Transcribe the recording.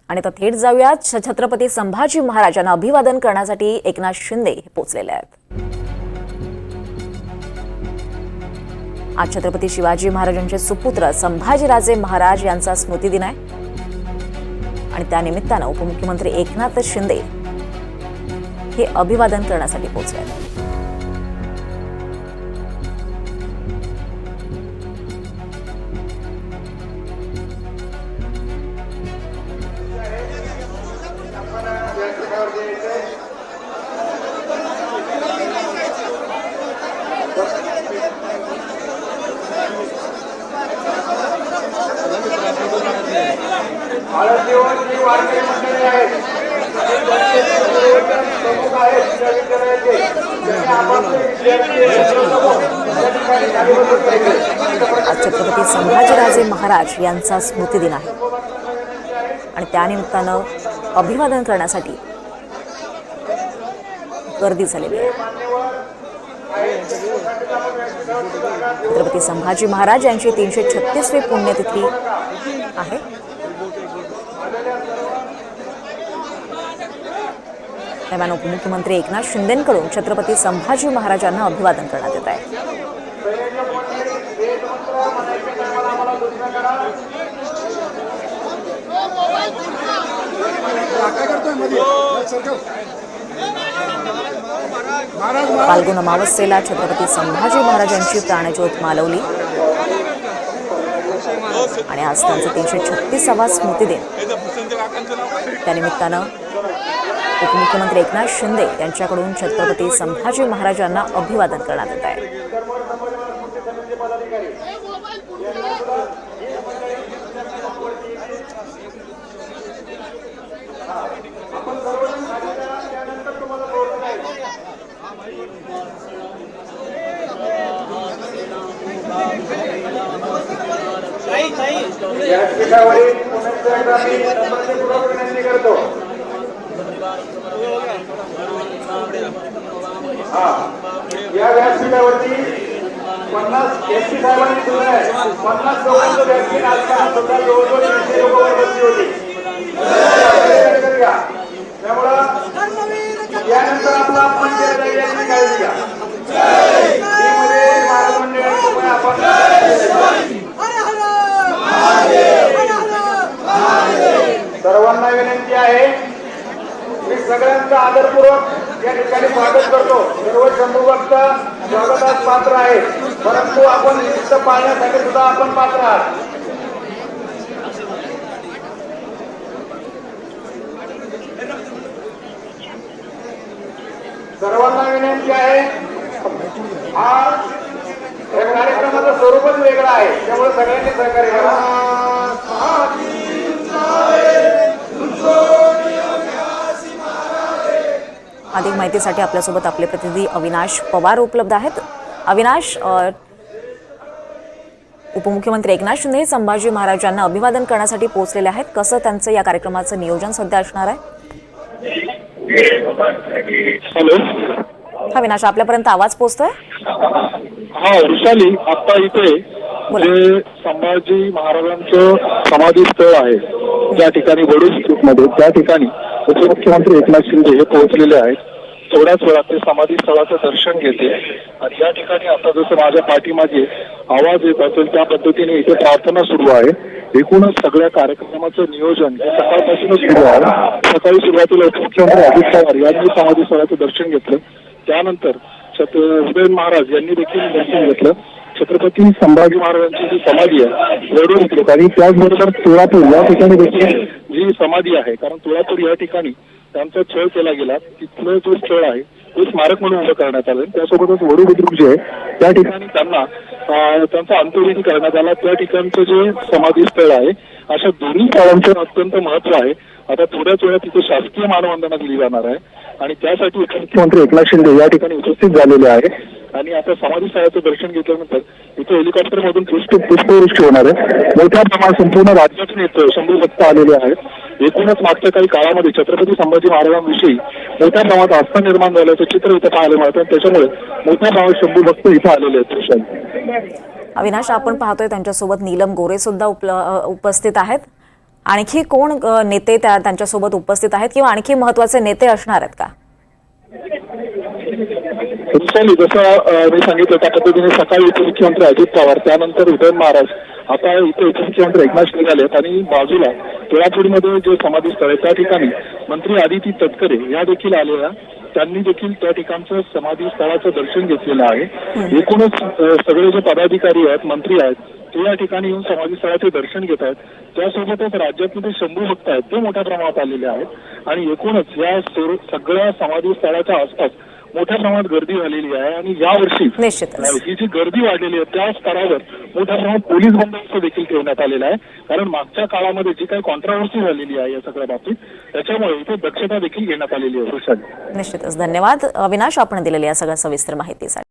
आणि आता थेट जाऊयात छत्रपती संभाजी महाराजांना अभिवादन करण्यासाठी एकनाथ शिंदे पोहोचलेले आहेत। आज छत्रपती शिवाजी महाराजांचे सुपुत्र संभाजीराजे महाराज यांचा स्मृतिदिन आहे आणि त्या निमित्तानं उपमुख्यमंत्री एकनाथ शिंदे हे अभिवादन करण्यासाठी पोहोचले आहेत। आज छत्रपती संभाजीराजे महाराज यांचा स्मृतिदिन आहे आणि त्यानिमित्तानं अभिवादन करण्यासाठी गर्दी झालेली आहे। छत्रपती संभाजी महाराज यांची 336वी पुण्यतिथी आहे। दरम्यान उपमुख्यमंत्री एकनाथ शिंदेंकडून छत्रपती संभाजी महाराजांना अभिवादन करण्यात येत आहे। फाल्गुन अमावस्येला छत्रपती संभाजी महाराजांची प्राणज्योत मालवली आणि आज त्यांचा 336वा स्मृतिदिन। त्यानिमित्तानं उपमुख्यमंत्री एकनाथ शिंदे यांच्याकडून छत्रपती संभाजी महाराजांना अभिवादन करण्यात येत आहे। या व्यासपीठावरती 50 एसटी साहेबांनी दिलं आहे। 50 लोकांचं व्यासपीठ आज सुद्धा जवळजवळ 300 लोकांवर बसली होती। त्यामुळं यानंतर आपला अपमान केला जाईल याची काळजी घ्या। महाराज मंडळाची आपण सर्वांना विनंती आहे, मी सगळ्यांचा आदरपूर्वक या ठिकाणी स्वागत करतो। सर्व शंभू भक्त स्वागतास पात्र आहे, परंतु आपण शिस्त पाळण्यासाठी सुद्धा आपण पात्र आहात। सर्वांना विनंती आहे, हा कार्यक्रमाचं स्वरूपच वेगळं आहे, त्यामुळे सगळ्यांनी सहकार्य करा। अधिक माहितीसाठी आपल्यासोबत आपले प्रतिनिधी अविनाश पवार उपलब्ध आहेत। अविनाश, उपमुख्यमंत्री एकनाथ शिंदे संभाजी महाराजांना अभिवादन करण्यासाठी पोहोचलेले आहेत, कसं त्यांचं या कार्यक्रमाचं नियोजन सध्या असणार आहे? हॅलो, अविनाश, आपल्यापर्यंत आवाज पोहोचतोय? हा वृषाली, आता इथे जे संभाजी महाराजांचं समाधी स्थळ आहे त्या ठिकाणी वडूजमध्ये, त्या ठिकाणी उपमुख्यमंत्री एकनाथ शिंदे हे पोहोचलेले आहेत। थोड्याच वेळात ते समाधी स्थळाचं दर्शन घेते आणि या ठिकाणी आता जसं माझ्या पाठीमागे आवाज येत असेल त्या पद्धतीने इथे प्रार्थना सुरू आहे। एकूणच सगळ्या कार्यक्रमाचं नियोजन हे सकाळपासूनच सुरू आहे। सकाळी सुरुवातीला उपमुख्यमंत्री अजित पवार यांनी समाधी स्थळाचं दर्शन घेतलं, त्यानंतर उदयन महाराज यांनी देखील दर्शन घेतलं। छत्रपती संभाजी महाराजांची जी समाधी आहे वडूज इथे आणि त्याचबरोबर तुळापूर या ठिकाणी देखील जी समाधी आहे, कारण तुळापूर या ठिकाणी त्यांचा छळ केला गेला, तिथलं जो स्थळ आहे ते स्मारक म्हणून उभं करण्यात आलं। त्यासोबतच वडू बुद्रुक जे आहे त्या ठिकाणी त्यांचा अंत्यविधी करण्यात आला, त्या ठिकाणचं जे समाधी स्थळ आहे, अशा दोन्ही स्थळांचं अत्यंत महत्व आहे। आता थोड्याच वेळात तिथे शासकीय मानवंदना दिली जाणार आहे आणि त्यासाठी उपमुख्यमंत्री एकनाथ शिंदे या ठिकाणी उपस्थित झालेले आहे आणि आता समाधी स्थळाचं दर्शन घेतल्यानंतर इथे हेलिकॉप्टर मधून पुष्पवृष्टी होणार आहे। मोठ्या प्रमाणात संपूर्ण राज्यातून शंभू भक्त आलेले आहेत। एकूणच मागच्या काही काळामध्ये छत्रपती संभाजी महाराजांविषयी मोठ्या प्रमाणात आस्था निर्माण झाल्याचं चित्र इथे पाहायला मिळतं, त्याच्यामुळे मोठ्या प्रमाणात शंभू भक्त इथे आलेले आहेत। अविनाश, आपण पाहतोय त्यांच्यासोबत नीलम गोरे सुद्धा उपस्थित आहेत आणखी कोण नेते त्यांच्यासोबत उपस्थित आहेत किंवा आणखी महत्वाचे नेते असणार आहेत का? वृषाली, जसं मी सांगितलं त्या पद्धतीने सकाळी उपमुख्यमंत्री अजित पवार, त्यानंतर उदयन महाराज, आता इथे उपमुख्यमंत्री एकनाथ शिंदे आलेत आणि बाजूला केळापूरमध्ये जे समाधी स्थळ आहे त्या ठिकाणी मंत्री आदिती तटकरे या देखील आलेल्या, त्यांनी देखील त्या ठिकाणचं समाधी स्थळाचं दर्शन घेतलेलं आहे. एकूणच सगळे जे पदाधिकारी आहेत, मंत्री आहेत, ते या ठिकाणी येऊन समाधी स्थळाचे दर्शन घेत आहेत. त्यासोबतच राज्यातले जे शंभू भक्त आहेत ते मोठ्या प्रमाणात आलेले आहेत आणि एकूणच या सगळ्या समाधी स्थळाच्या आसपास मोठ्या प्रमाणात गर्दी झालेली आहे. आणि यावर्षी निश्चितच ही जी गर्दी वाढलेली आहे त्या स्तरावर मोठ्या प्रमाणात पोलीस बंदोबस्त देखील ठेवण्यात आलेला आहे. कारण मागच्या काळामध्ये जी काही कॉन्ट्रोव्हर्सी झालेली आहे या सगळ्या बाबतीत, त्याच्यामुळे इथे दक्षता देखील घेण्यात आलेली आहे. निश्चितच. धन्यवाद अविनाश, आपण दिलेली या सगळ्या सविस्तर माहितीसाठी.